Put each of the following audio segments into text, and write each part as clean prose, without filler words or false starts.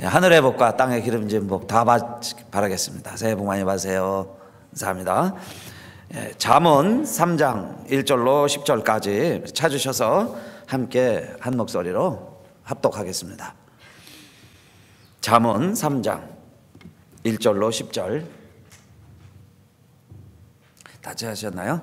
하늘의 복과 땅의 기름진 복 다 바라겠습니다. 새해 복 많이 받으세요. 감사합니다. 잠언 3장 1절로 10절까지 찾으셔서 함께 한 목소리로 합독하겠습니다. 잠언 3장 1절로 10절 다 찾으셨나요?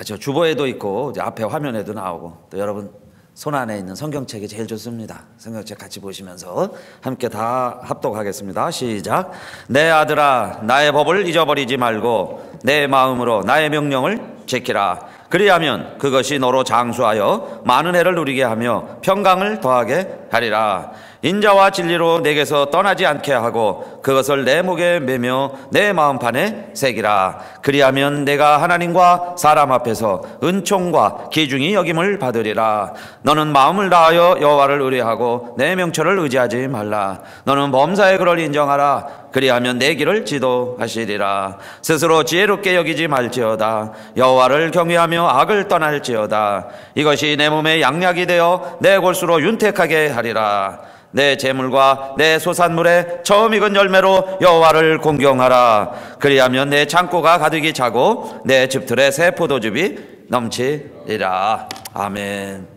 저 주보에도 있고 앞에 화면에도 나오고 또 여러분 손 안에 있는 성경책이 제일 좋습니다. 성경책 같이 보시면서 함께 다 합독하겠습니다. 시작. 내 아들아, 나의 법을 잊어버리지 말고 내 마음으로 나의 명령을 지키라. 그리하면 그것이 너로 장수하여 많은 해를 누리게 하며 평강을 더하게 하리라. 인자와 진리로 내게서 떠나지 않게 하고 그것을 내 목에 매며 내 마음판에 새기라. 그리하면 내가 하나님과 사람 앞에서 은총과 기중이 여김을 받으리라. 너는 마음을 다하여 여호와를 의뢰하고 내 명철을 의지하지 말라. 너는 범사의 그를 인정하라. 그리하면 내 길을 지도하시리라. 스스로 지혜롭게 여기지 말지어다. 여호와를 경외하며 악을 떠날지어다. 이것이 내 몸에 양약이 되어 내 골수로 윤택하게 하리라. 내 재물과 내 소산물에 처음 익은 열매로 여호와를 공경하라. 그리하면 내 창고가 가득히 차고 내 집틀에 새 포도즙이 넘치리라. 아멘.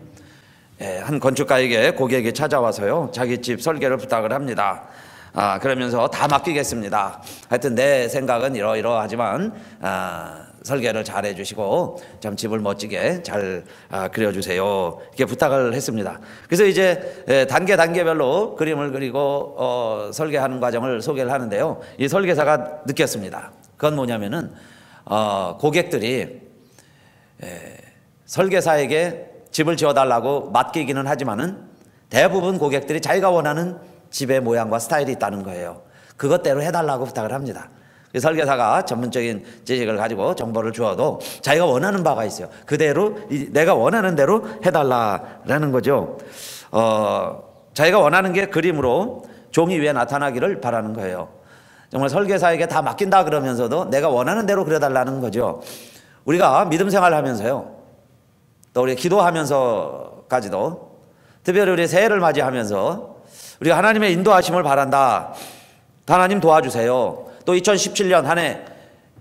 한 건축가에게 고객이 찾아와서요, 자기 집 설계를 부탁을 합니다. 그러면서 다 맡기겠습니다. 하여튼 내 생각은 이러이러하지만 설계를 잘 해주시고 참 집을 멋지게 잘 그려주세요. 이렇게 부탁을 했습니다. 그래서 이제 단계별로 그림을 그리고 설계하는 과정을 소개를 하는데요, 이 설계사가 느꼈습니다. 그건 뭐냐면은 고객들이 설계사에게 집을 지어달라고 맡기기는 하지만은 대부분 고객들이 자기가 원하는 집의 모양과 스타일이 있다는 거예요. 그것대로 해달라고 부탁을 합니다. 설계사가 전문적인 지식을 가지고 정보를 주어도 자기가 원하는 바가 있어요. 그대로 내가 원하는 대로 해달라는 거죠. 자기가 원하는 게 그림으로 종이 위에 나타나기를 바라는 거예요. 정말 설계사에게 다 맡긴다 그러면서도 내가 원하는 대로 그려달라는 거죠. 우리가 믿음 생활을 하면서요, 또 우리 기도하면서까지도, 특별히 우리 새해를 맞이하면서 우리가 하나님의 인도하심을 바란다. 하나님 도와주세요. 또 2017년 한 해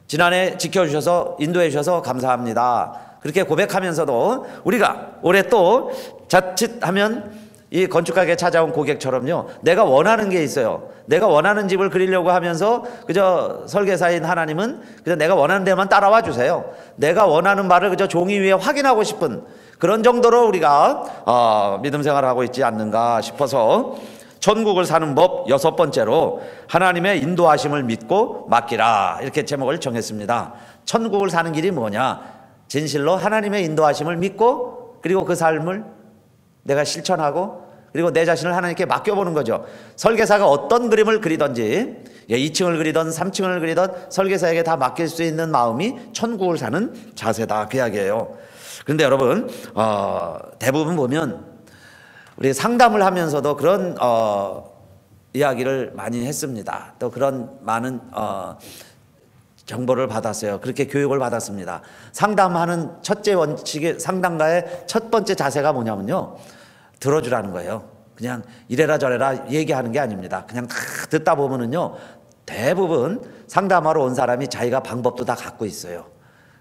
지난해 지켜주셔서 인도해 주셔서 감사합니다. 그렇게 고백하면서도 우리가 올해 또 자칫하면 이 건축가게 찾아온 고객처럼요, 내가 원하는 게 있어요. 내가 원하는 집을 그리려고 하면서 그저 설계사인 하나님은 그저 내가 원하는 데만 따라와 주세요. 내가 원하는 바를 그저 종이 위에 확인하고 싶은 그런 정도로 우리가 믿음 생활을 하고 있지 않는가 싶어서 천국을 사는 법 6번째로 하나님의 인도하심을 믿고 맡기라, 이렇게 제목을 정했습니다. 천국을 사는 길이 뭐냐? 진실로 하나님의 인도하심을 믿고 그리고 그 삶을 내가 실천하고 그리고 내 자신을 하나님께 맡겨보는 거죠. 설계사가 어떤 그림을 그리든지 2층을 그리든 3층을 그리든 설계사에게 다 맡길 수 있는 마음이 천국을 사는 자세다, 그 이야기예요. 그런데 여러분, 대부분 보면 우리 상담을 하면서도 그런 이야기를 많이 했습니다. 또 그런 많은 정보를 받았어요. 그렇게 교육을 받았습니다. 상담하는 첫째 원칙이, 상담가의 첫 번째 자세가 뭐냐면요, 들어주라는 거예요. 그냥 이래라 저래라 얘기하는 게 아닙니다. 그냥 다 듣다 보면은요, 대부분 상담하러 온 사람이 자기가 방법도 다 갖고 있어요.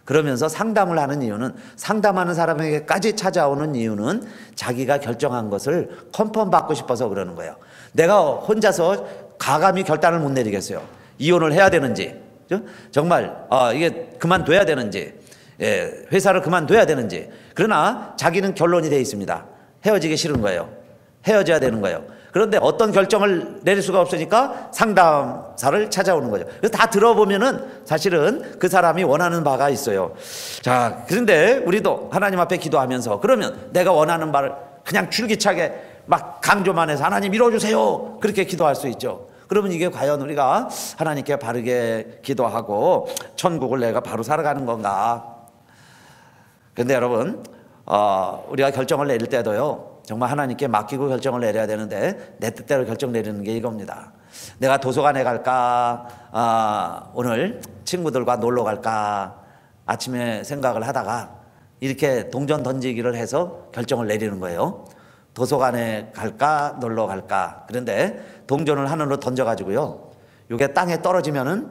그러면서 상담을 하는 이유는, 상담하는 사람에게까지 찾아오는 이유는 자기가 결정한 것을 컨펌 받고 싶어서 그러는 거예요. 내가 혼자서 가감히 결단을 못 내리겠어요. 이혼을 해야 되는지, 정말 이게 그만둬야 되는지, 회사를 그만둬야 되는지. 그러나 자기는 결론이 되어 있습니다. 헤어지기 싫은 거예요. 헤어져야 되는 거예요. 그런데 어떤 결정을 내릴 수가 없으니까 상담사를 찾아오는 거죠. 그래서 다 들어보면은 사실은 그 사람이 원하는 바가 있어요. 자, 그런데 우리도 하나님 앞에 기도하면서 그러면 내가 원하는 바를 그냥 줄기차게 막 강조만 해서 하나님 이뤄주세요, 그렇게 기도할 수 있죠. 그러면 이게 과연 우리가 하나님께 바르게 기도하고 천국을 내가 바로 살아가는 건가? 그런데 여러분, 우리가 결정을 내릴 때도요, 정말 하나님께 맡기고 결정을 내려야 되는데 내 뜻대로 결정 내리는 게 이겁니다. 내가 도서관에 갈까, 오늘 친구들과 놀러 갈까, 아침에 생각을 하다가 이렇게 동전 던지기를 해서 결정을 내리는 거예요. 도서관에 갈까 놀러 갈까. 그런데 동전을 하늘로 던져가지고요, 이게 땅에 떨어지면은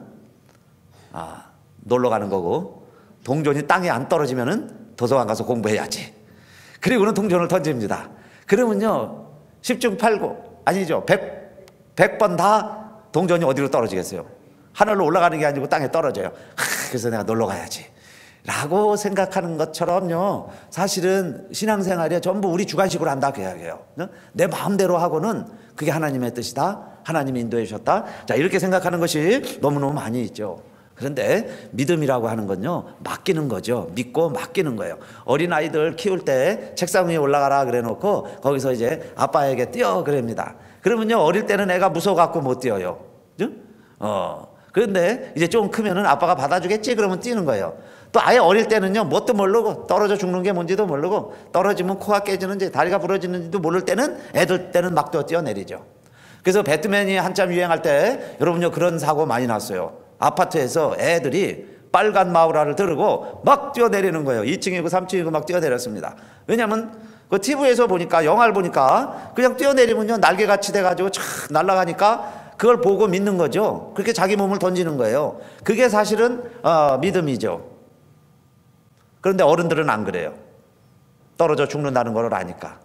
놀러 가는 거고, 동전이 땅에 안 떨어지면은 도서관 가서 공부해야지. 그리고는 동전을 던집니다. 그러면요 10중 8구 아니죠, 100번 다 동전이 어디로 떨어지겠어요? 하늘로 올라가는 게 아니고 땅에 떨어져요. 그래서 내가 놀러 가야지 라고 생각하는 것처럼요, 사실은 신앙생활이 전부 우리 주관식으로 한다 그 이야기예요. 내 마음대로 하고는 그게 하나님의 뜻이다, 하나님이 인도해 주셨다, 자 이렇게 생각하는 것이 너무너무 많이 있죠. 그런데 믿음이라고 하는 건요, 맡기는 거죠. 믿고 맡기는 거예요. 어린아이들 키울 때 책상 위에 올라가라 그래 놓고 거기서 이제 아빠에게 뛰어 그럽니다. 그러면요 어릴 때는 애가 무서워갖고 못 뛰어요. 그런데 이제 좀 크면은 아빠가 받아주겠지 그러면 뛰는 거예요. 또 아예 어릴 때는요 뭣도 모르고, 떨어져 죽는 게 뭔지도 모르고, 떨어지면 코가 깨지는지 다리가 부러지는지도 모를 때는, 애들 때는 막 뛰어내리죠. 그래서 배트맨이 한참 유행할 때 여러분요 그런 사고 많이 났어요. 아파트에서 애들이 빨간 마우라를 들고 막 뛰어내리는 거예요. 2층이고 3층이고 막 뛰어내렸습니다. 왜냐하면 그 TV에서 보니까, 영화를 보니까 그냥 뛰어내리면요 날개같이 돼가지고 촥 날아가니까 그걸 보고 믿는 거죠. 그렇게 자기 몸을 던지는 거예요. 그게 사실은 믿음이죠. 그런데 어른들은 안 그래요. 떨어져 죽는다는 걸 아니까.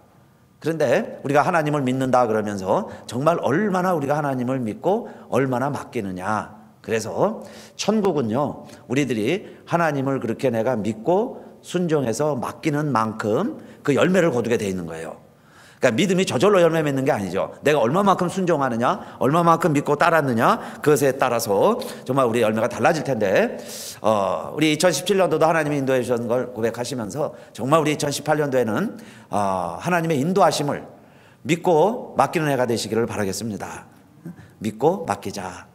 그런데 우리가 하나님을 믿는다 그러면서 정말 얼마나 우리가 하나님을 믿고 얼마나 맡기느냐. 그래서 천국은요 우리들이 하나님을 그렇게 내가 믿고 순종해서 맡기는 만큼 그 열매를 거두게 돼 있는 거예요. 그러니까 믿음이 저절로 열매 맺는 게 아니죠. 내가 얼마만큼 순종하느냐, 얼마만큼 믿고 따랐느냐, 그것에 따라서 정말 우리의 열매가 달라질 텐데, 우리 2017년도도 하나님이 인도해 주신 걸 고백하시면서 정말 우리 2018년도에는 하나님의 인도하심을 믿고 맡기는 해가 되시기를 바라겠습니다. 믿고 맡기자.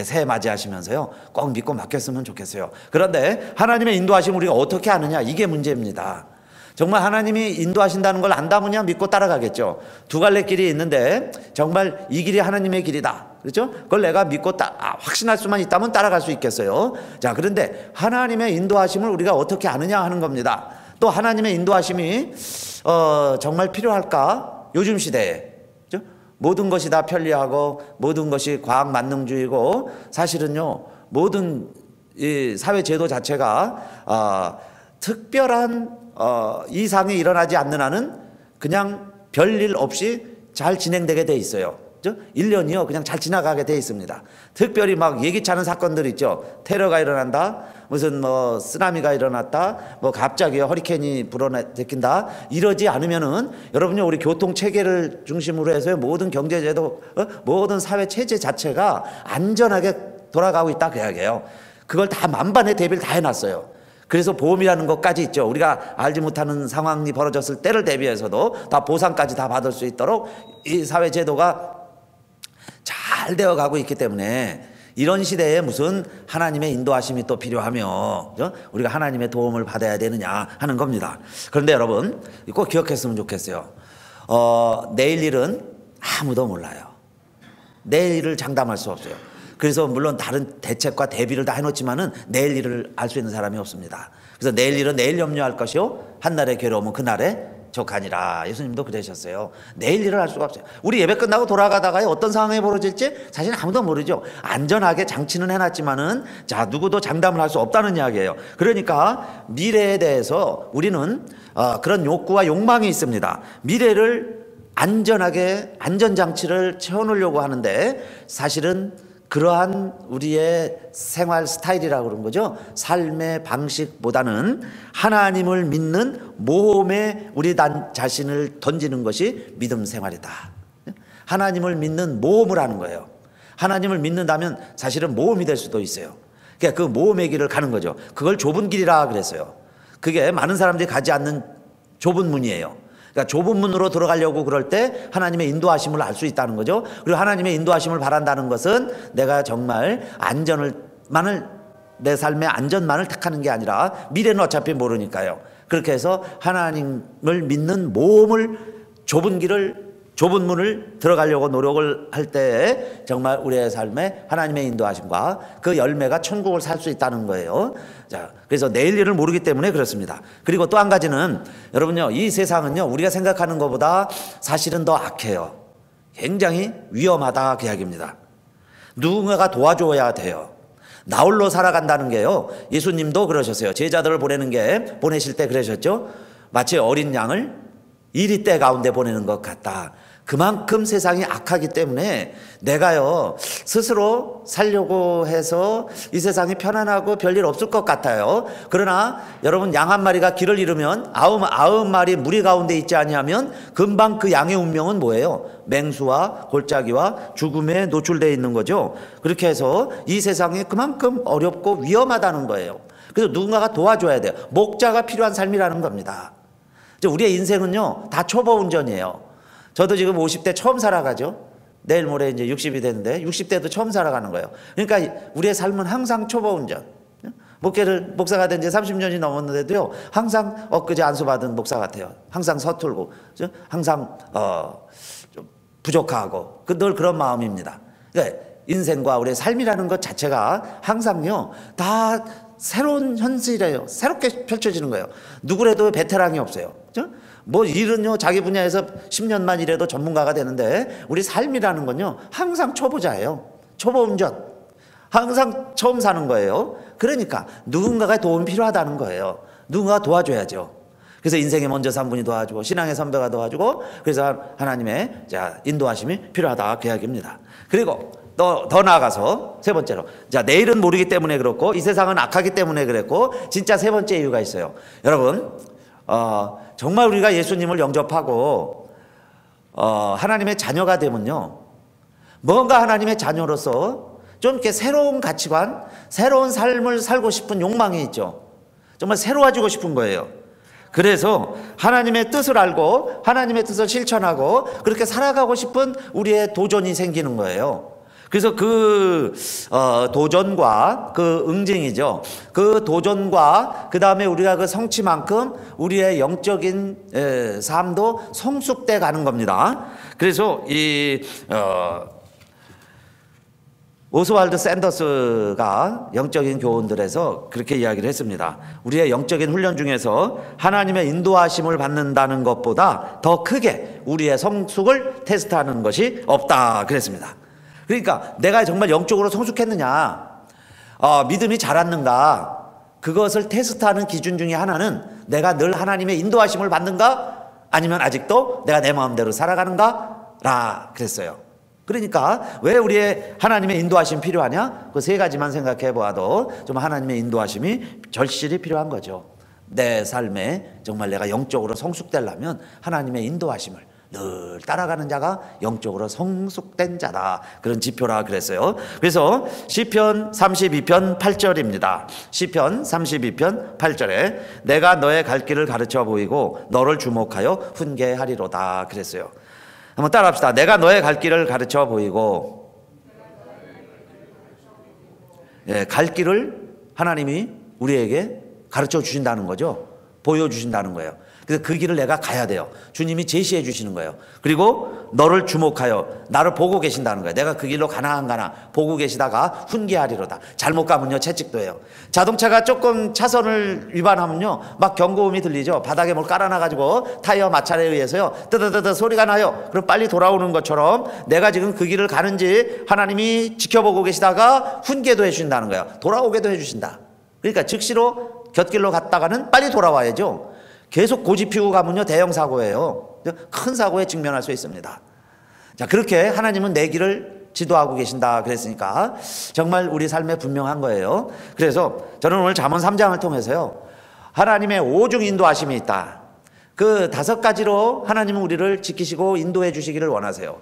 새해 맞이하시면서요 꼭 믿고 맡겼으면 좋겠어요. 그런데 하나님의 인도하심을 우리가 어떻게 아느냐, 이게 문제입니다. 정말 하나님이 인도하신다는 걸 안다면야 믿고 따라가겠죠. 두 갈래 길이 있는데 정말 이 길이 하나님의 길이다, 그렇죠? 그걸 내가 믿고 확신할 수만 있다면 따라갈 수 있겠어요. 자, 그런데 하나님의 인도하심을 우리가 어떻게 아느냐 하는 겁니다. 또 하나님의 인도하심이 정말 필요할까? 요즘 시대에, 그렇죠? 모든 것이 다 편리하고 모든 것이 과학 만능주의고, 사실은요 모든 이 사회 제도 자체가 특별한 이상이 일어나지 않는 한은 그냥 별일 없이 잘 진행되게 돼 있어요. 1년이요 그냥 잘 지나가게 돼 있습니다. 특별히 막 예기치 않은 사건들 있죠. 테러가 일어난다, 무슨 뭐 쓰나미가 일어났다, 뭐 갑자기 허리케인이 불어내킨다, 이러지 않으면은 여러분요 우리 교통 체계를 중심으로 해서 모든 경제 제도, 모든 사회 체제 자체가 안전하게 돌아가고 있다 그 이야기예요. 그걸 다 만반의 대비를 다 해놨어요. 그래서 보험이라는 것까지 있죠. 우리가 알지 못하는 상황이 벌어졌을 때를 대비해서도 다 보상까지 다 받을 수 있도록 이 사회 제도가 잘 되어 가고 있기 때문에, 이런 시대에 무슨 하나님의 인도하심이 또 필요하며 우리가 하나님의 도움을 받아야 되느냐 하는 겁니다. 그런데 여러분 꼭 기억했으면 좋겠어요. 내일 일은 아무도 몰라요. 내일 일을 장담할 수 없어요. 그래서 물론 다른 대책과 대비를 다 해놓지만은 내일 일을 알 수 있는 사람이 없습니다. 그래서 내일 일은 내일 염려할 것이요 한날의 괴로움은 그날에 족하니라. 예수님도 그러셨어요. 내일 일을 알 수가 없어요. 우리 예배 끝나고 돌아가다가 어떤 상황이 벌어질지 사실 아무도 모르죠. 안전하게 장치는 해놨지만은 자 누구도 장담을 할 수 없다는 이야기예요. 그러니까 미래에 대해서 우리는 그런 욕구와 욕망이 있습니다. 미래를 안전하게 안전장치를 채워놓으려고 하는데, 사실은 그러한 우리의 생활 스타일이라고 그런 거죠. 삶의 방식보다는 하나님을 믿는 모험에 우리 자신을 던지는 것이 믿음 생활이다. 하나님을 믿는 모험을 하는 거예요. 하나님을 믿는다면 사실은 모험이 될 수도 있어요. 그러니까 그 모험의 길을 가는 거죠. 그걸 좁은 길이라 그랬어요. 그게 많은 사람들이 가지 않는 좁은 문이에요. 그러니까 좁은 문으로 들어가려고 그럴 때 하나님의 인도하심을 알 수 있다는 거죠. 그리고 하나님의 인도하심을 바란다는 것은 내가 정말 내 삶의 안전만을 택하는 게 아니라 미래는 어차피 모르니까요. 그렇게 해서 하나님을 믿는 모험을, 좁은 길을 좁은 문을 들어가려고 노력을 할 때 정말 우리의 삶에 하나님의 인도하심과 그 열매가 천국을 살 수 있다는 거예요. 자, 그래서 내일 일을 모르기 때문에 그렇습니다. 그리고 또 한 가지는 여러분요, 이 세상은요 우리가 생각하는 것보다 사실은 더 악해요. 굉장히 위험하다 그 이야기입니다. 누군가가 도와줘야 돼요. 나 홀로 살아간다는 게요, 예수님도 그러셨어요. 제자들을 보내실 때 그러셨죠. 마치 어린 양을 이리 떼 가운데 보내는 것 같다. 그만큼 세상이 악하기 때문에 내가요 스스로 살려고 해서 이 세상이 편안하고 별일 없을 것 같아요. 그러나 여러분, 양 한 마리가 길을 잃으면 아홉 마리 무리 가운데 있지 아니하면 금방 그 양의 운명은 뭐예요? 맹수와 골짜기와 죽음에 노출되어 있는 거죠. 그렇게 해서 이 세상이 그만큼 어렵고 위험하다는 거예요. 그래서 누군가가 도와줘야 돼요. 목자가 필요한 삶이라는 겁니다. 우리의 인생은요 다 초보 운전이에요. 저도 지금 50대 처음 살아가죠. 내일 모레 이제 60이 되는데 60대도 처음 살아가는 거예요. 그러니까 우리의 삶은 항상 초보 운전. 목사가 된 지 30년이 넘었는데도요 항상 엊그제 안수받은 목사 같아요. 항상 서툴고 항상 좀 부족하고 늘 그런 마음입니다. 그러니까 인생과 우리의 삶이라는 것 자체가 항상요 다 새로운 현실이에요. 새롭게 펼쳐지는 거예요. 누구라도 베테랑이 없어요. 뭐 일은요 자기 분야에서 10년만 일해도 전문가가 되는데 우리 삶이라는 건요 항상 초보자예요. 초보 운전. 항상 처음 사는 거예요. 그러니까 누군가가 도움이 필요하다는 거예요. 누군가가 도와줘야죠. 그래서 인생에 먼저 산 분이 도와주고 신앙의 선배가 도와주고, 그래서 하나님의 인도하심이 필요하다 그 이야기입니다. 그리고 더 나아가서 세 번째로, 내일은 모르기 때문에 그렇고 이 세상은 악하기 때문에 그랬고, 진짜 세 번째 이유가 있어요. 여러분, 정말 우리가 예수님을 영접하고 하나님의 자녀가 되면요, 뭔가 하나님의 자녀로서 좀 이렇게 새로운 가치관, 새로운 삶을 살고 싶은 욕망이 있죠. 정말 새로워지고 싶은 거예요. 그래서 하나님의 뜻을 알고 하나님의 뜻을 실천하고 그렇게 살아가고 싶은 우리의 도전이 생기는 거예요. 그래서 그 도전과 그 응징이죠. 그 도전과 그 다음에 우리가 그 성취만큼 우리의 영적인 삶도 성숙돼 가는 겁니다. 그래서 이 오스왈드 샌더스가 영적인 교훈들에서 그렇게 이야기를 했습니다. 우리의 영적인 훈련 중에서 하나님의 인도하심을 받는다는 것보다 더 크게 우리의 성숙을 테스트하는 것이 없다 그랬습니다. 그러니까 내가 정말 영적으로 성숙했느냐, 믿음이 자랐는가, 그것을 테스트하는 기준 중에 하나는 내가 늘 하나님의 인도하심을 받는가, 아니면 아직도 내가 내 마음대로 살아가는가 라 그랬어요. 그러니까 왜 우리의 하나님의 인도하심이 필요하냐? 그 세 가지만 생각해 보아도 좀 하나님의 인도하심이 절실히 필요한 거죠. 내 삶에 정말 내가 영적으로 성숙되려면 하나님의 인도하심을 늘 따라가는 자가 영적으로 성숙된 자다, 그런 지표라 그랬어요. 그래서 시편 32편 8절입니다. 시편 32편 8절에 내가 너의 갈 길을 가르쳐 보이고 너를 주목하여 훈계하리로다 그랬어요. 한번 따라합시다. 내가 너의 갈 길을 가르쳐 보이고, 갈 길을 하나님이 우리에게 가르쳐 주신다는 거죠. 보여주신다는 거예요. 그래서 그 길을 내가 가야 돼요. 주님이 제시해 주시는 거예요. 그리고 너를 주목하여 나를 보고 계신다는 거예요. 내가 그 길로 가나 안 가나 보고 계시다가 훈계하리로다. 잘못 가면요 채찍도 해요. 자동차가 조금 차선을 위반하면요 막 경고음이 들리죠. 바닥에 뭘 깔아놔가지고 타이어 마찰에 의해서요 뜨드드드 소리가 나요. 그럼 빨리 돌아오는 것처럼 내가 지금 그 길을 가는지 하나님이 지켜보고 계시다가 훈계도 해주신다는 거예요. 돌아오게도 해주신다. 그러니까 즉시로 곁길로 갔다가는 빨리 돌아와야죠. 계속 고집 피우고 가면요 대형 사고예요. 큰 사고에 직면할 수 있습니다. 자, 그렇게 하나님은 내 길을 지도하고 계신다 그랬으니까 정말 우리 삶에 분명한 거예요. 그래서 저는 오늘 잠언 3장을 통해서요 하나님의 오중 인도하심이 있다. 그 5가지로 하나님은 우리를 지키시고 인도해 주시기를 원하세요.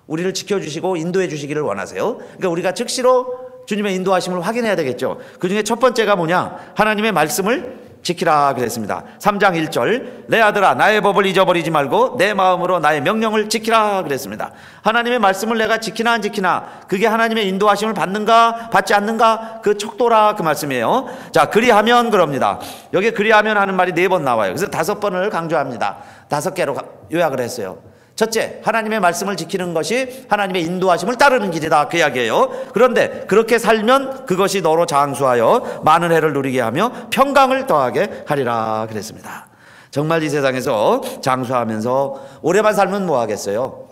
우리를 지켜주시고 인도해 주시기를 원하세요. 그러니까 우리가 즉시로 주님의 인도하심을 확인해야 되겠죠. 그 중에 첫 번째가 뭐냐? 하나님의 말씀을 지키라 그랬습니다. 3장 1절 내 아들아 나의 법을 잊어버리지 말고 내 마음으로 나의 명령을 지키라 그랬습니다. 하나님의 말씀을 내가 지키나 안 지키나, 그게 하나님의 인도하심을 받는가 받지 않는가, 그 척도라 그 말씀이에요. 자, 그리하면 그럽니다. 여기 그리하면 하는 말이 4번 나와요. 그래서 5번을 강조합니다. 5개로 요약을 했어요. 첫째, 하나님의 말씀을 지키는 것이 하나님의 인도하심을 따르는 길이다, 그 이야기예요. 그런데 그렇게 살면 그것이 너로 장수하여 많은 해를 누리게 하며 평강을 더하게 하리라 그랬습니다. 정말 이 세상에서 장수하면서 오래만 살면 뭐 하겠어요?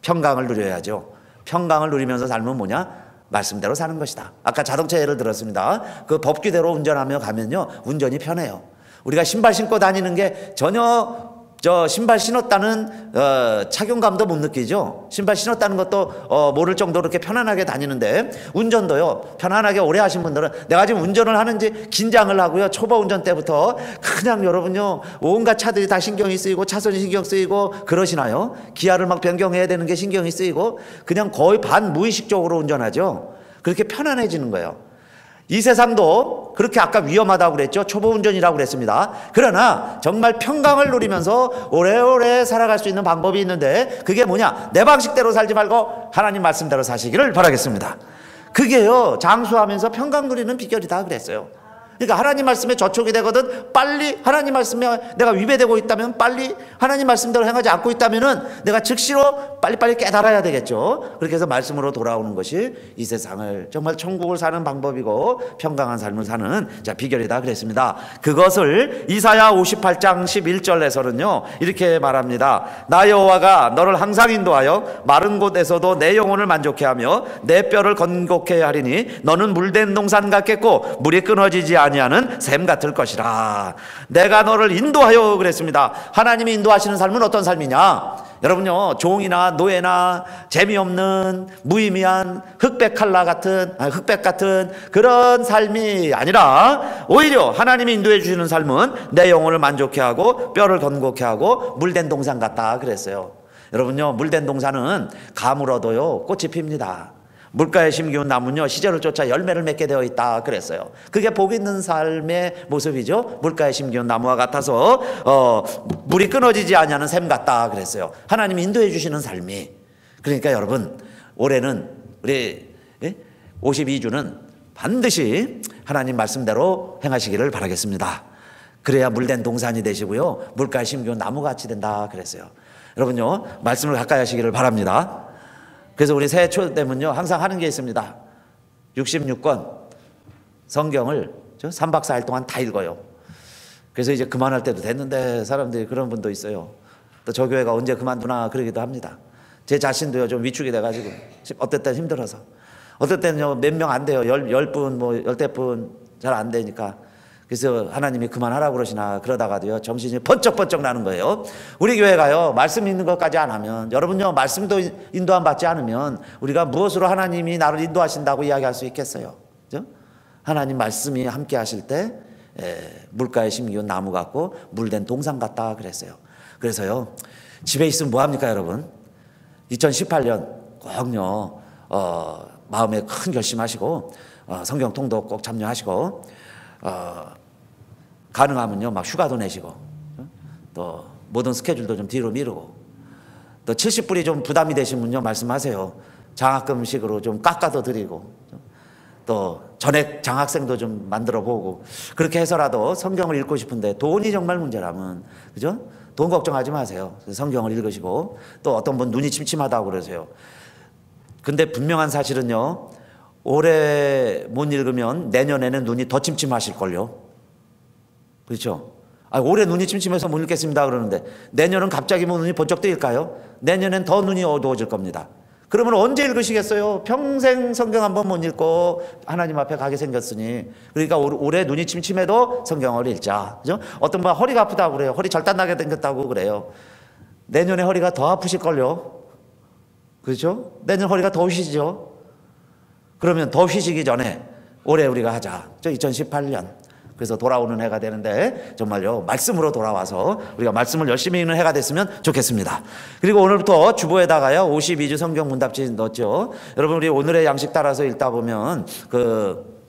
평강을 누려야죠. 평강을 누리면서 살면 뭐냐? 말씀대로 사는 것이다. 아까 자동차 예를 들었습니다. 그 법규대로 운전하며 가면요, 운전이 편해요. 우리가 신발 신고 다니는 게 전혀 신발 신었다는 착용감도 못 느끼죠. 신발 신었다는 것도 모를 정도로 이렇게 편안하게 다니는데, 운전도요, 편안하게 오래 하신 분들은, 내가 지금 운전을 하는지 긴장을 하고요, 초보 운전 때부터 그냥 여러분요, 온갖 차들이 다 신경이 쓰이고 차선이 신경 쓰이고 그러시나요? 기아를 막 변경해야 되는 게 신경이 쓰이고 그냥 거의 반무의식적으로 운전하죠. 그렇게 편안해지는 거예요. 이 세상도 그렇게 아까 위험하다고 그랬죠. 초보 운전이라고 그랬습니다. 그러나 정말 평강을 누리면서 오래오래 살아갈 수 있는 방법이 있는데, 그게 뭐냐? 내 방식대로 살지 말고 하나님 말씀대로 사시기를 바라겠습니다. 그게요, 장수하면서 평강 누리는 비결이다 그랬어요. 그러니까 하나님 말씀에 저촉이 되거든 빨리 하나님 말씀에 내가 위배되고 있다면, 빨리 하나님 말씀대로 행하지 않고 있다면은 내가 즉시로 빨리빨리 깨달아야 되겠죠. 그렇게 해서 말씀으로 돌아오는 것이 이 세상을 정말 천국을 사는 방법이고 평강한 삶을 사는 비결이다 그랬습니다. 그것을 이사야 58장 11절에서는요 이렇게 말합니다. 나 여호와가 너를 항상 인도하여 마른 곳에서도 내 영혼을 만족해 하며 내 뼈를 건고케 하리니 너는 물된 동산 같겠고 물이 끊어지지 아니하는 샘 같을 것이라. 내가 너를 인도하여 그랬습니다. 하나님이 인도하시는 삶은 어떤 삶이냐? 여러분요, 종이나 노예나 재미없는 무의미한 흑백 같은 그런 삶이 아니라, 오히려 하나님이 인도해 주시는 삶은 내 영혼을 만족해 하고 뼈를 건고케 하고 물된 동산 같다 그랬어요. 여러분요, 물된 동산은 가물어도요 꽃이 핍니다. 물가에 심기운 나무는요 시절을 쫓아 열매를 맺게 되어 있다 그랬어요. 그게 복 있는 삶의 모습이죠. 물가에 심기운 나무와 같아서 물이 끊어지지 아니하는 샘 같다 그랬어요. 하나님이 인도해 주시는 삶이. 그러니까 여러분, 올해는 우리 52주는 반드시 하나님 말씀대로 행하시기를 바라겠습니다. 그래야 물된 동산이 되시고요 물가에 심기운 나무같이 된다 그랬어요. 여러분요, 말씀을 가까이 하시기를 바랍니다. 그래서 우리 새해 초 되면요 항상 하는 게 있습니다. 66권 성경을 3박 4일 동안 다 읽어요. 그래서 이제 그만할 때도 됐는데 사람들이 그런 분도 있어요. 또 저 교회가 언제 그만두나 그러기도 합니다. 제 자신도요 좀 위축이 돼가지고 어떨 땐 힘들어서, 어떨 때는요 몇 명 안 돼요. 10분 뭐 10대분 잘 안 되니까. 그래서 하나님이 그만하라고 그러시나 그러다가도요 정신이 번쩍번쩍 나는 거예요. 우리 교회가요 말씀 있는 것까지 안 하면, 여러분요 말씀도 인도함 받지 않으면 우리가 무엇으로 하나님이 나를 인도하신다고 이야기할 수 있겠어요? 그죠? 하나님 말씀이 함께 하실 때 물가에 심기운 나무 같고 물된 동산 같다 그랬어요. 그래서요 집에 있으면 뭐합니까 여러분? 2018년 꼭요 마음에 큰 결심하시고 성경 통독 꼭 참여하시고, 가능하면요 막 휴가도 내시고, 또 모든 스케줄도 좀 뒤로 미루고, 또 70불이 좀 부담이 되시면요 말씀하세요. 장학금식으로 좀 깎아도 드리고, 또 전액 장학생도 좀 만들어 보고, 그렇게 해서라도 성경을 읽고 싶은데 돈이 정말 문제라면, 그죠? 돈 걱정하지 마세요. 성경을 읽으시고, 또 어떤 분 눈이 침침하다고 그러세요. 근데 분명한 사실은요 올해 못 읽으면 내년에는 눈이 더 침침하실걸요. 그렇죠? 올해 눈이 침침해서 못 읽겠습니다 그러는데 내년은 갑자기 뭐 눈이 번쩍 뜨일까요? 내년엔 더 눈이 어두워질 겁니다. 그러면 언제 읽으시겠어요? 평생 성경 한 번 못 읽고 하나님 앞에 가게 생겼으니. 그러니까 올해 눈이 침침해도 성경을 읽자. 그죠? 어떤 분 허리가 아프다고 그래요. 허리 절단나게 생겼다고 그래요. 내년에 허리가 더 아프실걸요. 그렇죠? 내년 허리가 더 휘시죠. 그러면 더 휘시기 전에 올해 우리가 하자. 2018년. 그래서 돌아오는 해가 되는데 정말요 말씀으로 돌아와서 우리가 말씀을 열심히 읽는 해가 됐으면 좋겠습니다. 그리고 오늘부터 주보에다가요 52주 성경 문답지 넣었죠. 여러분, 우리 오늘의 양식 따라서 읽다 보면 그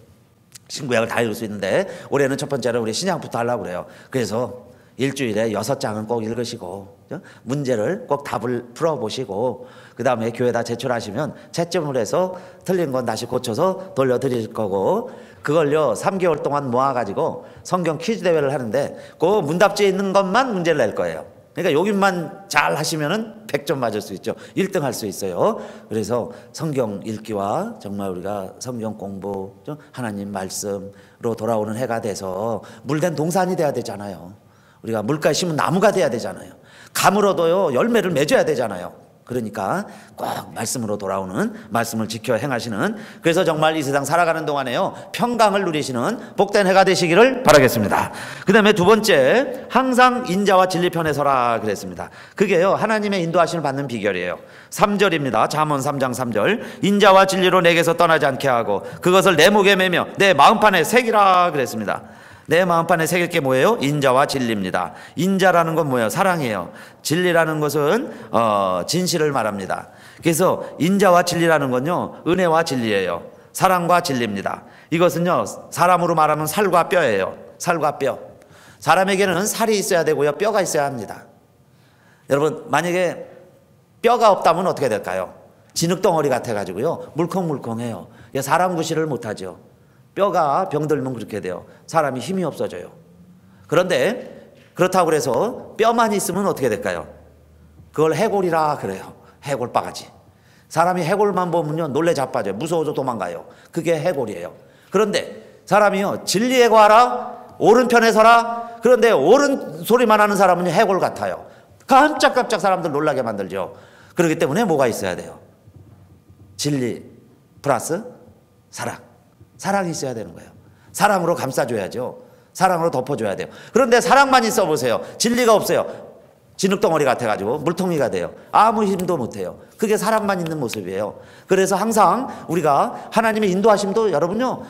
신구약을 다 읽을 수 있는데, 올해는 첫 번째로 우리 신약부터 하려고 그래요. 그래서 일주일에 6장은 꼭 읽으시고, 문제를 꼭 답을 풀어보시고, 그 다음에 교회에다 제출하시면 채점을 해서 틀린 건 다시 고쳐서 돌려드릴 거고, 그걸요 3개월 동안 모아가지고 성경 퀴즈 대회를 하는데 그 문답지에 있는 것만 문제를 낼 거예요. 그러니까 여기만 잘 하시면은 100점 맞을 수 있죠. 1등 할 수 있어요. 그래서 성경 읽기와 정말 우리가 성경 공부, 하나님 말씀으로 돌아오는 해가 돼서 물된 동산이 돼야 되잖아요. 우리가 물가에 심은 나무가 돼야 되잖아요. 감으로도요 열매를 맺어야 되잖아요. 그러니까 꼭 말씀으로 돌아오는, 말씀을 지켜 행하시는, 그래서 정말 이 세상 살아가는 동안에요 평강을 누리시는 복된 해가 되시기를 바라겠습니다. 그 다음에 두 번째, 항상 인자와 진리 편에 서라 그랬습니다. 그게요 하나님의 인도하심을 받는 비결이에요. 3절입니다. 잠언 3장 3절, 인자와 진리로 내게서 떠나지 않게 하고 그것을 내 목에 매며 내 마음판에 새기라 그랬습니다. 내 마음판에 새길 게 뭐예요? 인자와 진리입니다. 인자라는 건 뭐예요? 사랑이에요. 진리라는 것은 진실을 말합니다. 그래서 인자와 진리라는 건요 은혜와 진리예요. 사랑과 진리입니다. 이것은요 사람으로 말하면 살과 뼈예요. 살과 뼈. 사람에게는 살이 있어야 되고요 뼈가 있어야 합니다. 여러분 만약에 뼈가 없다면 어떻게 될까요? 진흙덩어리 같아가지고요 물컹물컹해요. 사람 구실을 못하죠. 뼈가 병들면 그렇게 돼요. 사람이 힘이 없어져요. 그런데 그렇다고 해서 뼈만 있으면 어떻게 될까요? 그걸 해골이라 그래요. 해골바가지. 사람이 해골만 보면요 놀래 자빠져요. 무서워서 도망가요. 그게 해골이에요. 그런데 사람이요 진리에 구하라, 오른편에 서라. 그런데 옳은 소리만 하는 사람은 해골 같아요. 깜짝깜짝 사람들 놀라게 만들죠. 그렇기 때문에 뭐가 있어야 돼요? 진리 플러스 사랑. 사랑이 있어야 되는 거예요. 사랑으로 감싸줘야죠. 사랑으로 덮어줘야 돼요. 그런데 사랑만 있어 보세요. 진리가 없어요. 진흙덩어리 같아가지고 물통이가 돼요. 아무 힘도 못해요. 그게 사랑만 있는 모습이에요. 그래서 항상 우리가 하나님의 인도하심도 여러분요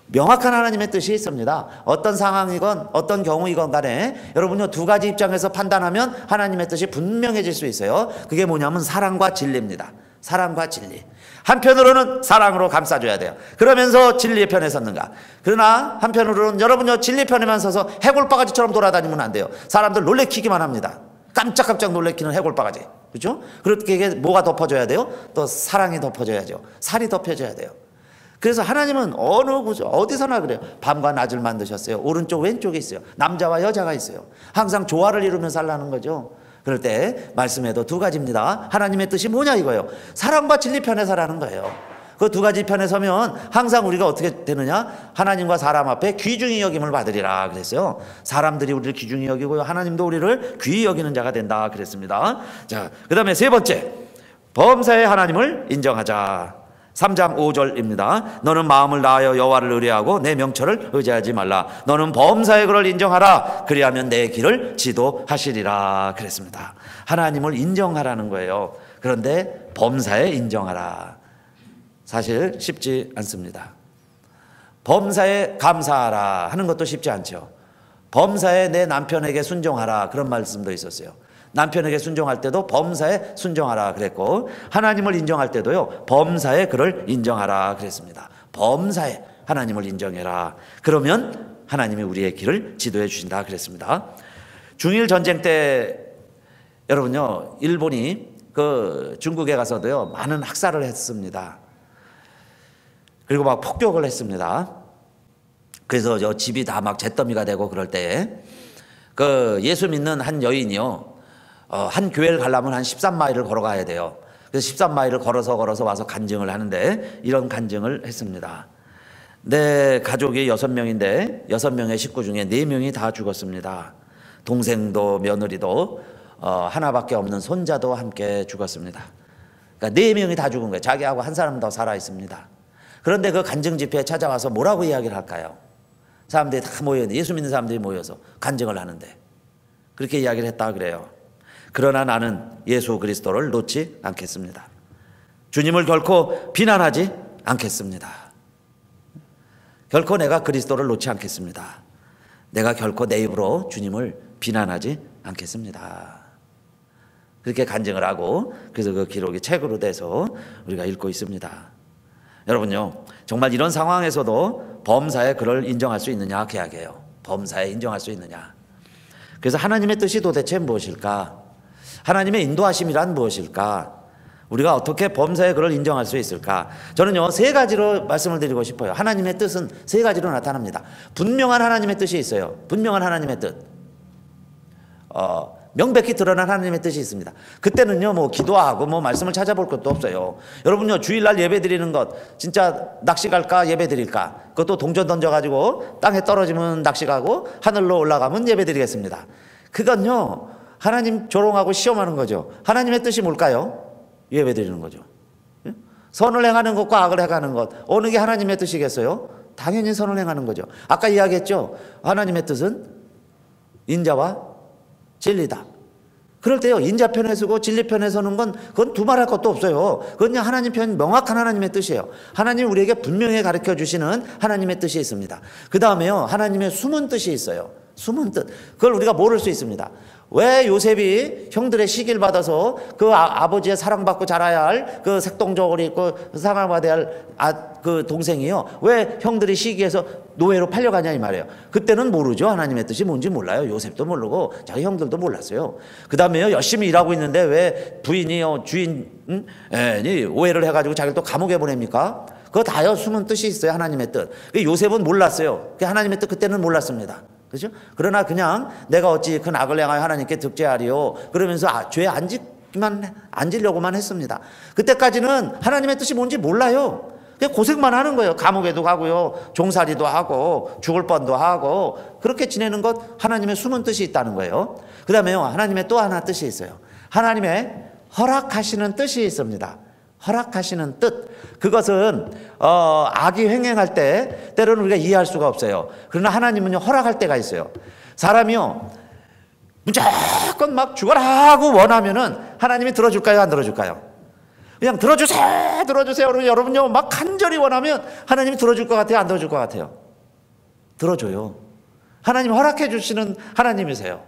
명확한 하나님의 뜻이 있습니다. 어떤 상황이건 어떤 경우이건 간에 여러분요 두 가지 입장에서 판단하면 하나님의 뜻이 분명해질 수 있어요. 그게 뭐냐면 사랑과 진리입니다. 사랑과 진리. 한편으로는 사랑으로 감싸줘야 돼요. 그러면서 진리의 편에 섰는가. 그러나 한편으로는 여러분요 진리 편에만 서서 해골바가지처럼 돌아다니면 안 돼요. 사람들 놀래키기만 합니다. 깜짝깜짝 놀래키는 해골바가지. 그렇죠? 그렇게 뭐가 덮어줘야 돼요? 또 사랑이 덮어줘야죠. 살이 덮여줘야 돼요. 그래서 하나님은 어느 구조 어디서나 그래요. 밤과 낮을 만드셨어요. 오른쪽 왼쪽에 있어요. 남자와 여자가 있어요. 항상 조화를 이루며 살라는 거죠. 그럴 때 말씀에도 두 가지입니다. 하나님의 뜻이 뭐냐 이거예요. 사랑과 진리 편에 서라는 거예요. 그 두 가지 편에 서면 항상 우리가 어떻게 되느냐, 하나님과 사람 앞에 귀중히 여김을 받으리라 그랬어요. 사람들이 우리를 귀중히 여기고요 하나님도 우리를 귀히 여기는 자가 된다 그랬습니다. 자, 그 다음에 세 번째, 범사의 하나님을 인정하자. 3장 5절입니다. 너는 마음을 다하여 여호와를 의뢰하고 내 명철을 의지하지 말라. 너는 범사의 그를 인정하라. 그리하면 내 길을 지도하시리라 그랬습니다. 하나님을 인정하라는 거예요. 그런데 범사에 인정하라. 사실 쉽지 않습니다. 범사에 감사하라 하는 것도 쉽지 않죠. 범사에 내 남편에게 순종하라 그런 말씀도 있었어요. 남편에게 순종할 때도 범사에 순종하라 그랬고, 하나님을 인정할 때도요 범사에 그를 인정하라 그랬습니다. 범사에 하나님을 인정해라. 그러면 하나님이 우리의 길을 지도해 주신다 그랬습니다. 중일 전쟁 때 여러분요 일본이 그 중국에 가서도요 많은 학살을 했습니다. 그리고 막 폭격을 했습니다. 그래서 저 집이 다 막 잿더미가 되고 그럴 때 그 예수 믿는 한 여인이요 한 교회를 가려면 한 13마일을 걸어가야 돼요. 그래서 13마일을 걸어서 와서 간증을 하는데 이런 간증을 했습니다. 내 가족이 6명인데 6명의 식구 중에 4명이 다 죽었습니다. 동생도 며느리도 하나밖에 없는 손자도 함께 죽었습니다. 그러니까 4명이 다 죽은 거예요. 자기하고 한 사람 더 살아 있습니다. 그런데 그 간증 집회에 찾아와서 뭐라고 이야기를 할까요? 사람들이 다 모여있는데, 예수 믿는 사람들이 모여서 간증을 하는데 그렇게 이야기를 했다 그래요. 그러나 나는 예수 그리스도를 놓지 않겠습니다. 주님을 결코 비난하지 않겠습니다. 결코 내가 그리스도를 놓지 않겠습니다. 내가 결코 내 입으로 주님을 비난하지 않겠습니다. 그렇게 간증을 하고, 그래서 그 기록이 책으로 돼서 우리가 읽고 있습니다. 여러분요 정말 이런 상황에서도 범사에 그를 인정할 수 있느냐 계약이에요. 범사에 인정할 수 있느냐. 그래서 하나님의 뜻이 도대체 무엇일까? 하나님의 인도하심이란 무엇일까? 우리가 어떻게 범사에 그를 인정할 수 있을까? 저는요 3가지로 말씀을 드리고 싶어요. 하나님의 뜻은 3가지로 나타납니다. 분명한 하나님의 뜻이 있어요. 분명한 하나님의 뜻. 명백히 드러난 하나님의 뜻이 있습니다. 그때는요, 뭐 기도하고 뭐 말씀을 찾아볼 것도 없어요. 여러분요, 주일날 예배 드리는 것, 진짜 낚시 갈까 예배 드릴까? 그것도 동전 던져가지고 땅에 떨어지면 낚시 가고 하늘로 올라가면 예배 드리겠습니다. 그건요, 하나님 조롱하고 시험하는 거죠. 하나님의 뜻이 뭘까요? 예배 드리는 거죠. 선을 행하는 것과 악을 행하는 것, 어느 게 하나님의 뜻이겠어요? 당연히 선을 행하는 거죠. 아까 이야기했죠. 하나님의 뜻은 인자와 진리다. 그럴 때요, 인자 편에 서고 진리 편에 서는 건 그건 두말할 것도 없어요. 그건 그냥 하나님 편, 명확한 하나님의 뜻이에요. 하나님이 우리에게 분명히 가르쳐 주시는 하나님의 뜻이 있습니다. 그 다음에요, 하나님의 숨은 뜻이 있어요. 숨은 뜻. 그걸 우리가 모를 수 있습니다. 왜 요셉이 형들의 시기를 받아서 그 아버지의 사랑받고 자라야 할 그 색동저고리 있고 사랑받아야 할 그 동생이요, 왜 형들이 시기해서 노예로 팔려가냐 이 말이에요. 그때는 모르죠. 하나님의 뜻이 뭔지 몰라요. 요셉도 모르고 자기 형들도 몰랐어요. 그 다음에요, 열심히 일하고 있는데 왜 부인이요, 주인이 오해를 해가지고 자기를 또 감옥에 보냅니까? 그거 다요, 숨은 뜻이 있어요. 하나님의 뜻. 요셉은 몰랐어요. 하나님의 뜻 그때는 몰랐습니다. 그렇죠? 그러나 그냥 내가 어찌 큰 악을 행하여 하나님께 득죄하리요, 그러면서 죄 앉으려고만 했습니다. 그때까지는 하나님의 뜻이 뭔지 몰라요. 그냥 고생만 하는 거예요. 감옥에도 가고요, 종살이도 하고 죽을 뻔도 하고 그렇게 지내는 것, 하나님의 숨은 뜻이 있다는 거예요. 그 다음에요, 하나님의 또 하나 뜻이 있어요. 하나님의 허락하시는 뜻이 있습니다. 허락하시는 뜻. 그것은 악이 횡행할 때 때로는 우리가 이해할 수가 없어요. 그러나 하나님은요, 허락할 때가 있어요. 사람이요, 무조건 막 죽어라 하고 원하면은 하나님이 들어줄까요, 안 들어줄까요? 그냥 들어주세요, 들어주세요. 그러면 여러분요, 막 간절히 원하면 하나님이 들어줄 것 같아요, 안 들어줄 것 같아요? 들어줘요. 하나님 허락해 주시는 하나님이세요.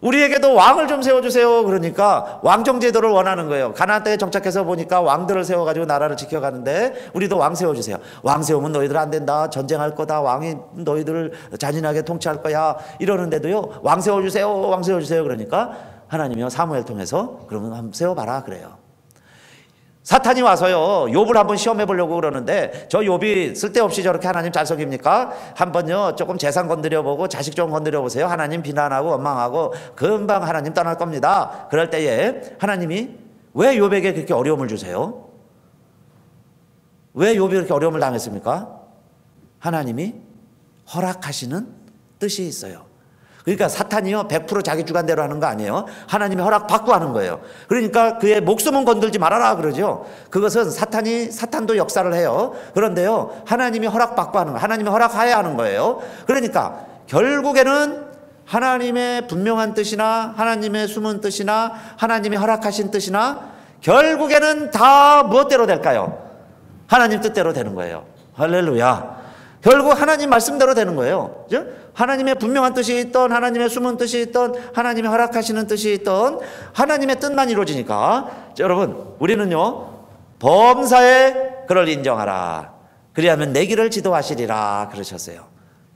우리에게도 왕을 좀 세워주세요. 그러니까 왕정제도를 원하는 거예요. 가나안 땅에 정착해서 보니까 왕들을 세워가지고 나라를 지켜가는데 우리도 왕 세워주세요. 왕 세우면 너희들 안 된다, 전쟁할 거다, 왕이 너희들을 잔인하게 통치할 거야 이러는데도요, 왕 세워주세요, 왕 세워주세요. 그러니까 하나님이요, 사무엘 통해서 그러면 한번 세워봐라 그래요. 사탄이 와서요, 욥을 한번 시험해 보려고 그러는데, 저 욥이 쓸데없이 저렇게 하나님 잘 속입니까? 한번요, 조금 재산 건드려 보고 자식 좀 건드려 보세요. 하나님 비난하고 원망하고 금방 하나님 떠날 겁니다. 그럴 때에 하나님이 왜 욥에게 그렇게 어려움을 주세요? 왜 욥이 그렇게 어려움을 당했습니까? 하나님이 허락하시는 뜻이 있어요. 그러니까 사탄이요, 100% 자기 주관대로 하는 거 아니에요. 하나님의 허락 받고 하는 거예요. 그러니까 그의 목숨은 건들지 말아라 그러죠. 그것은 사탄도 역사를 해요. 그런데요, 하나님이 허락 받고 하는 거, 하나님이 허락하에 하는 거예요. 그러니까 결국에는 하나님의 분명한 뜻이나 하나님의 숨은 뜻이나 하나님이 허락하신 뜻이나 결국에는 다 무엇대로 될까요? 하나님 뜻대로 되는 거예요. 할렐루야. 결국 하나님 말씀대로 되는 거예요. 그죠? 하나님의 분명한 뜻이 있던, 하나님의 숨은 뜻이 있던, 하나님의 허락하시는 뜻이 있던, 하나님의 뜻만 이루어지니까, 여러분, 우리는요, 범사에 그를 인정하라. 그리하면 내 길을 지도하시리라 그러셨어요.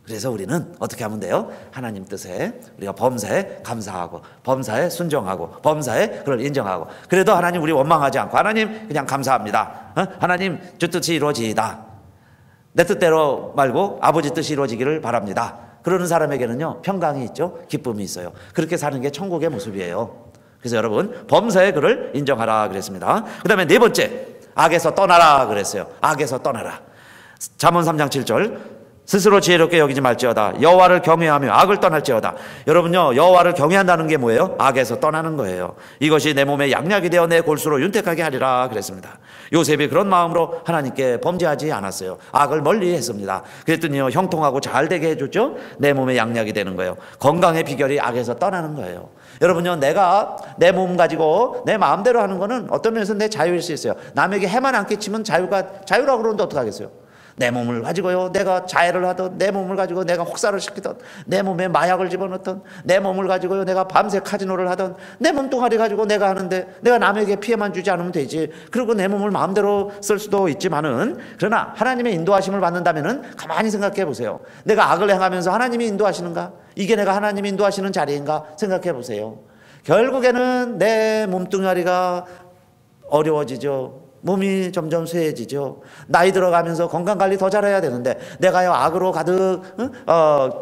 그래서 우리는 어떻게 하면 돼요? 하나님 뜻에 우리가 범사에 감사하고, 범사에 순종하고, 범사에 그를 인정하고, 그래도 하나님 우리 원망하지 않고, 하나님 그냥 감사합니다. 하나님 주 뜻이 이루어지이다. 내 뜻대로 말고 아버지 뜻이 이루어지기를 바랍니다. 그러는 사람에게는요, 평강이 있죠. 기쁨이 있어요. 그렇게 사는 게 천국의 모습이에요. 그래서 여러분, 범사에 그를 인정하라 그랬습니다. 그 다음에 네 번째, 악에서 떠나라 그랬어요. 악에서 떠나라. 잠언 3장 7절, 스스로 지혜롭게 여기지 말지어다. 여호와를 경외하며 악을 떠날지어다. 여러분요, 여호와를 경외한다는 게 뭐예요? 악에서 떠나는 거예요. 이것이 내 몸에 양약이 되어 내 골수로 윤택하게 하리라 그랬습니다. 요셉이 그런 마음으로 하나님께 범죄하지 않았어요. 악을 멀리 했습니다. 그랬더니요, 형통하고 잘 되게 해줬죠. 내 몸에 양약이 되는 거예요. 건강의 비결이 악에서 떠나는 거예요. 여러분요, 내가 내 몸 가지고 내 마음대로 하는 거는 어떤 면에서 내 자유일 수 있어요. 남에게 해만 안 끼치면 자유라고 그러는데 어떡하겠어요? 내 몸을 가지고요, 내가 자해를 하던, 내 몸을 가지고 내가 혹사를 시키던, 내 몸에 마약을 집어넣던, 내 몸을 가지고요, 내가 밤새 카지노를 하던, 내 몸뚱아리 가지고 내가 하는데 내가 남에게 피해만 주지 않으면 되지. 그리고 내 몸을 마음대로 쓸 수도 있지만은, 그러나 하나님의 인도하심을 받는다면은 가만히 생각해 보세요. 내가 악을 행하면서 하나님이 인도하시는가? 이게 내가 하나님이 인도하시는 자리인가? 생각해 보세요. 결국에는 내 몸뚱아리가 어려워지죠. 몸이 점점 쇠해지죠. 나이 들어가면서 건강관리 더 잘해야 되는데 내가요 악으로 가득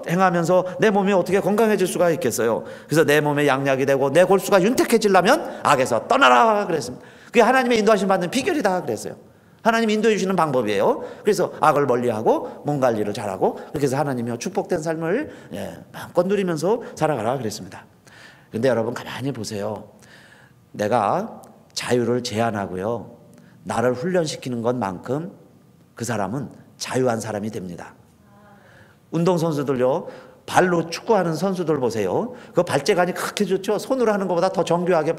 행하면서 내 몸이 어떻게 건강해질 수가 있겠어요. 그래서 내 몸에 양약이 되고 내 골수가 윤택해지려면 악에서 떠나라 그랬습니다. 그게 하나님의 인도하심 받는 비결이다 그랬어요. 하나님이 인도해 주시는 방법이에요. 그래서 악을 멀리하고 몸 관리를 잘하고 그렇게 해서 하나님이 축복된 삶을 마음껏 누리면서 살아가라 그랬습니다. 그런데 여러분 가만히 보세요. 내가 자유를 제한하고요 나를 훈련시키는 것만큼 그 사람은 자유한 사람이 됩니다. 운동선수들요 발로 축구하는 선수들 보세요. 그 발재간이 그렇게 좋죠. 손으로 하는 것보다 더 정교하게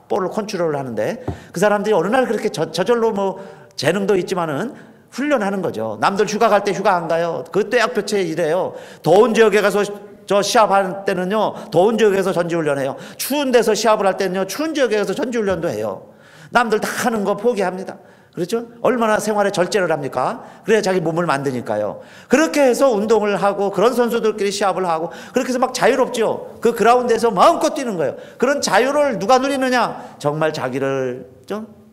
볼을 컨트롤을 하는데 그 사람들이 어느 날 그렇게 저절로 뭐 재능도 있지만은 훈련하는 거죠. 남들 휴가 갈 때 휴가 안 가요. 그 떼약볕에 일해요. 더운 지역에 가서 저 시합할 때는요 더운 지역에서 전지훈련해요. 추운 데서 시합을 할 때는요 추운 지역에 가서 전지훈련도 해요. 남들 다 하는 거 포기합니다. 그렇죠? 얼마나 생활에 절제를 합니까? 그래야 자기 몸을 만드니까요. 그렇게 해서 운동을 하고 그런 선수들끼리 시합을 하고 그렇게 해서 막 자유롭죠. 그 그라운드에서 마음껏 뛰는 거예요. 그런 자유를 누가 누리느냐? 정말 자기를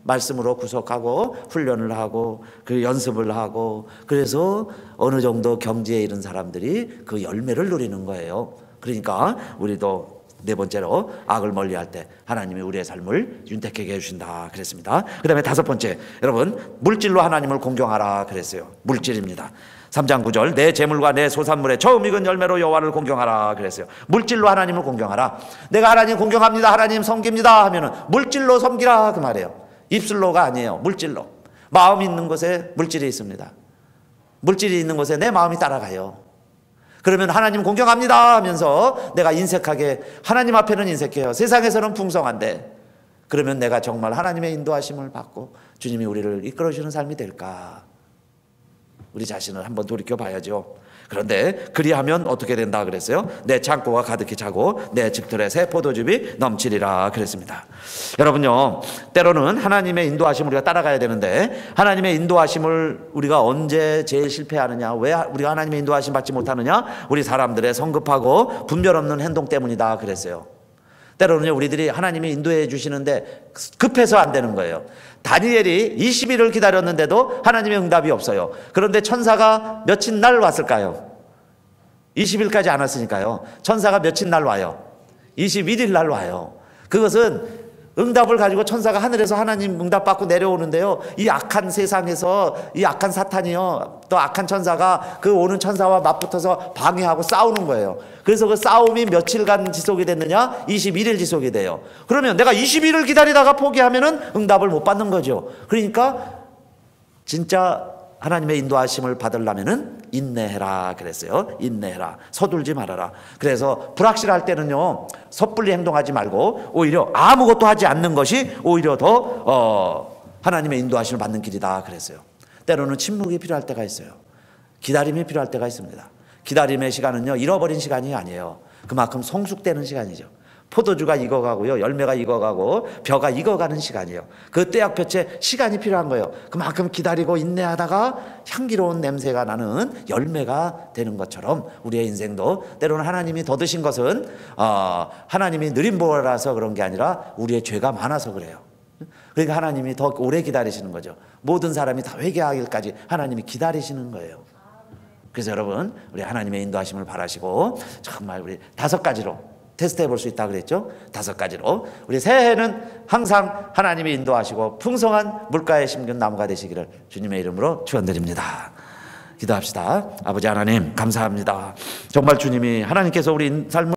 말씀으로 구속하고 훈련을 하고 그 연습을 하고 그래서 어느 정도 경지에 이른 사람들이 그 열매를 누리는 거예요. 그러니까 우리도 네 번째로 악을 멀리할 때 하나님이 우리의 삶을 윤택하게 해주신다 그랬습니다. 그 다음에 다섯 번째, 여러분 물질로 하나님을 공경하라 그랬어요. 물질입니다. 3장 9절 내 재물과 내 소산물에 처음 익은 열매로 여호와를 공경하라 그랬어요. 물질로 하나님을 공경하라. 내가 하나님 공경합니다, 하나님 섬깁니다 하면은 물질로 섬기라 그 말이에요. 입술로가 아니에요. 물질로. 마음 있는 곳에 물질이 있습니다. 물질이 있는 곳에 내 마음이 따라가요. 그러면 하나님 공경합니다 하면서 내가 인색하게 하나님 앞에는 인색해요. 세상에서는 풍성한데 그러면 내가 정말 하나님의 인도하심을 받고 주님이 우리를 이끌어주는 삶이 될까? 우리 자신을 한번 돌이켜 봐야죠. 그런데 그리하면 어떻게 된다 그랬어요? 내 창고가 가득히 차고 내 집들의 새 포도즙이 넘치리라 그랬습니다. 여러분요 때로는 하나님의 인도하심을 우리가 따라가야 되는데 하나님의 인도하심을 우리가 언제 제일 실패하느냐, 왜 우리가 하나님의 인도하심 받지 못하느냐? 우리 사람들의 성급하고 분별 없는 행동 때문이다 그랬어요. 때로는요 우리들이 하나님이 인도해 주시는데 급해서 안 되는 거예요. 다니엘이 20일을 기다렸는데도 하나님의 응답이 없어요. 그런데 천사가 며칠 날 왔을까요? 20일까지 안 왔으니까요. 천사가 며칠 날 와요? 21일 날 와요. 그것은 응답을 가지고 천사가 하늘에서 하나님 응답 받고 내려오는데요. 이 악한 세상에서 이 악한 사탄이요 또 악한 천사가 그 오는 천사와 맞붙어서 방해하고 싸우는 거예요. 그래서 그 싸움이 며칠간 지속이 됐느냐? 21일 지속이 돼요. 그러면 내가 20일을 기다리다가 포기하면은 응답을 못 받는 거죠. 그러니까 진짜 하나님의 인도하심을 받으려면은 인내해라 그랬어요. 인내해라. 서둘지 말아라. 그래서 불확실할 때는요 섣불리 행동하지 말고 오히려 아무것도 하지 않는 것이 오히려 더 하나님의 인도하심을 받는 길이다 그랬어요. 때로는 침묵이 필요할 때가 있어요. 기다림이 필요할 때가 있습니다. 기다림의 시간은요 잃어버린 시간이 아니에요. 그만큼 성숙되는 시간이죠. 포도주가 익어가고요 열매가 익어가고 벼가 익어가는 시간이에요. 그 떼약볕에 시간이 필요한 거예요. 그만큼 기다리고 인내하다가 향기로운 냄새가 나는 열매가 되는 것처럼 우리의 인생도 때로는 하나님이 더 드신 것은 하나님이 느린 보라서 그런 게 아니라 우리의 죄가 많아서 그래요. 그러니까 하나님이 더 오래 기다리시는 거죠. 모든 사람이 다 회개하기까지 하나님이 기다리시는 거예요. 그래서 여러분 우리 하나님의 인도하심을 바라시고 정말 우리 5가지로 테스트해 볼 수 있다 그랬죠. 5가지로 우리 새해는 항상 하나님이 인도하시고 풍성한 물가에 심긴 나무가 되시기를 주님의 이름으로 축원드립니다. 기도합시다. 아버지 하나님 감사합니다. 정말 주님이 하나님께서 우리 삶을